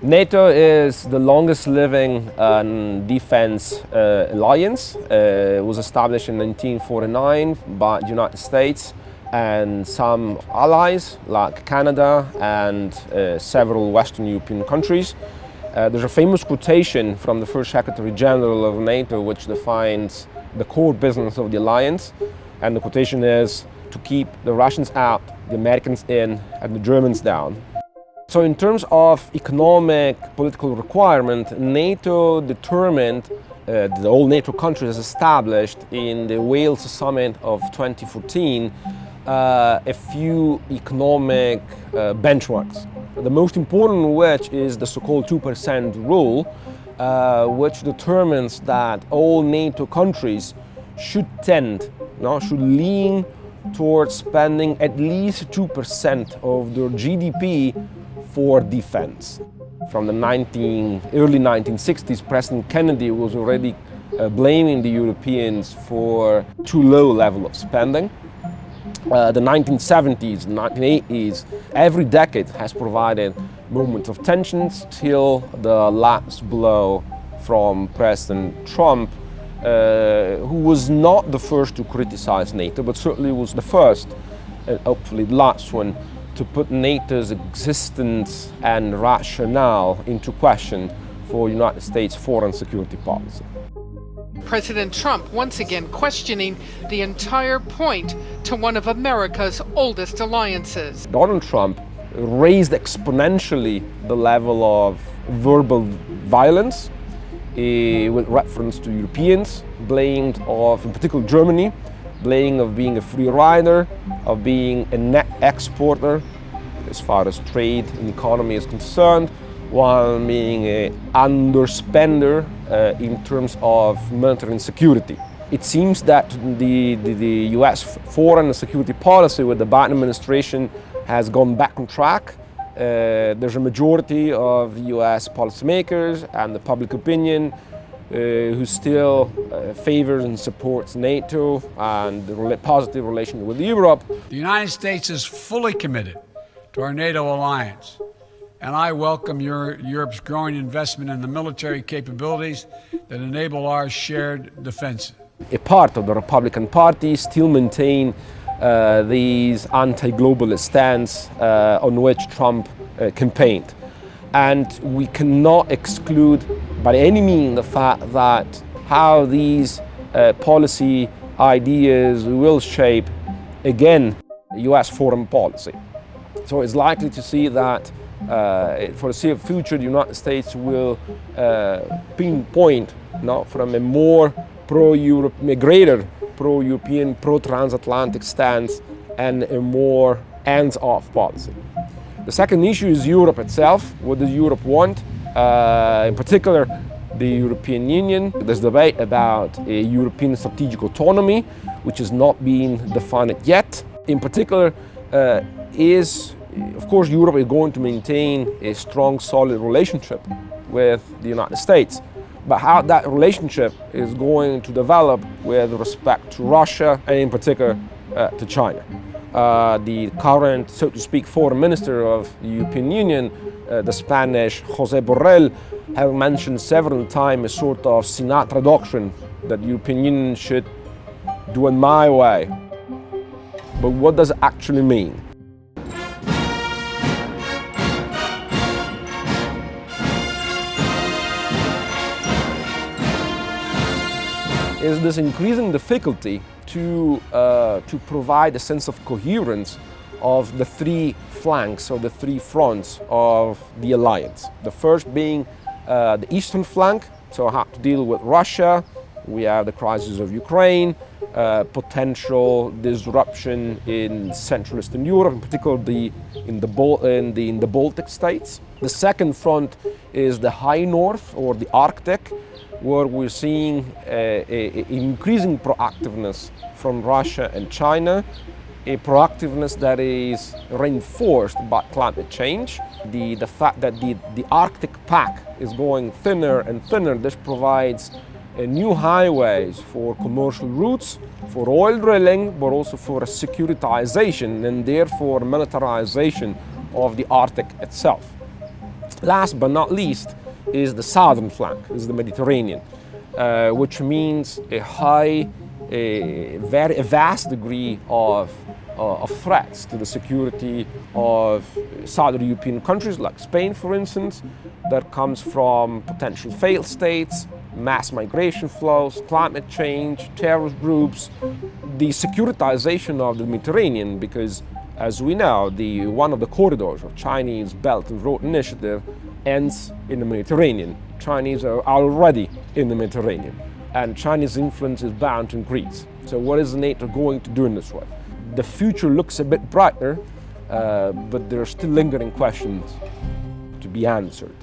NATO is the longest living defense alliance. It was established in 1949 by the United States and some allies like Canada and several Western European countries. There's a famous quotation from the first Secretary General of NATO which defines the core business of the alliance, and the quotation is to keep the Russians out, the Americans in, and the Germans down. So in terms of economic, political requirement, NATO determined, the all NATO countries established in the Wales Summit of 2014, a few economic benchmarks. The most important of which is the so-called 2% rule, which determines that all NATO countries should should lean towards spending at least 2% of their GDP for defense. From the early 1960s, President Kennedy was already blaming the Europeans for too low level of spending. The 1970s, 1980s, every decade has provided moments of tensions till the last blow from President Trump, who was not the first to criticize NATO, but certainly was the first, and hopefully the last one, to put NATO's existence and rationale into question for United States foreign security policy. President Trump once again questioning the entire point to one of America's oldest alliances. Donald Trump raised exponentially the level of verbal violence with reference to Europeans, blamed of, in particular Germany, blaming of being a free rider, of being a net exporter as far as trade and economy is concerned, while being an underspender in terms of military and security. It seems that the US foreign and security policy with the Biden administration has gone back on track. There's a majority of US policymakers and the public opinion who still favors and supports NATO and the positive relation with Europe. The United States is fully committed to our NATO alliance, and I welcome Europe's growing investment in the military capabilities that enable our shared defense. A part of the Republican Party still maintain these anti-globalist stance on which Trump campaigned. And we cannot exclude by any means the fact that how these policy ideas will shape, again, US foreign policy. So it's likely to see that for the future, the United States will pinpoint from a more pro-Europe, a greater pro-European, pro-transatlantic stance and a more hands-off policy. The second issue is Europe itself. What does Europe want? In particular, the European Union. There's debate about a European strategic autonomy, which is not being defined yet. In particular, of course, Europe is going to maintain a strong, solid relationship with the United States. But how that relationship is going to develop with respect to Russia and in particular to China. The current, so to speak, foreign minister of the European Union, the Spanish José Borrell, have mentioned several times a sort of Sinatra doctrine that the European Union should do it my way. But what does it actually mean? Is this increasing difficulty to provide a sense of coherence of the three flanks or the three fronts of the alliance. The first being the eastern flank, so how to deal with Russia. We have the crisis of Ukraine, potential disruption in Central Eastern Europe, in particular in the Baltic states. The second front is the high north or the Arctic, where we're seeing increasing proactiveness from Russia and China, a proactiveness that is reinforced by climate change. The fact that the Arctic pack is going thinner and thinner, this provides new highways for commercial routes, for oil drilling, but also for securitization and therefore militarization of the Arctic itself. Last but not least is the southern flank, is the Mediterranean, which means a vast degree of threats to the security of southern European countries like Spain, for instance, that comes from potential failed states, mass migration flows, climate change, terrorist groups, the securitization of the Mediterranean, because as we know, one of the corridors of Chinese Belt and Road Initiative ends in the Mediterranean. Chinese are already in the Mediterranean, and Chinese influence is bound to increase. So what is NATO going to do in this way? The future looks a bit brighter, but there are still lingering questions to be answered.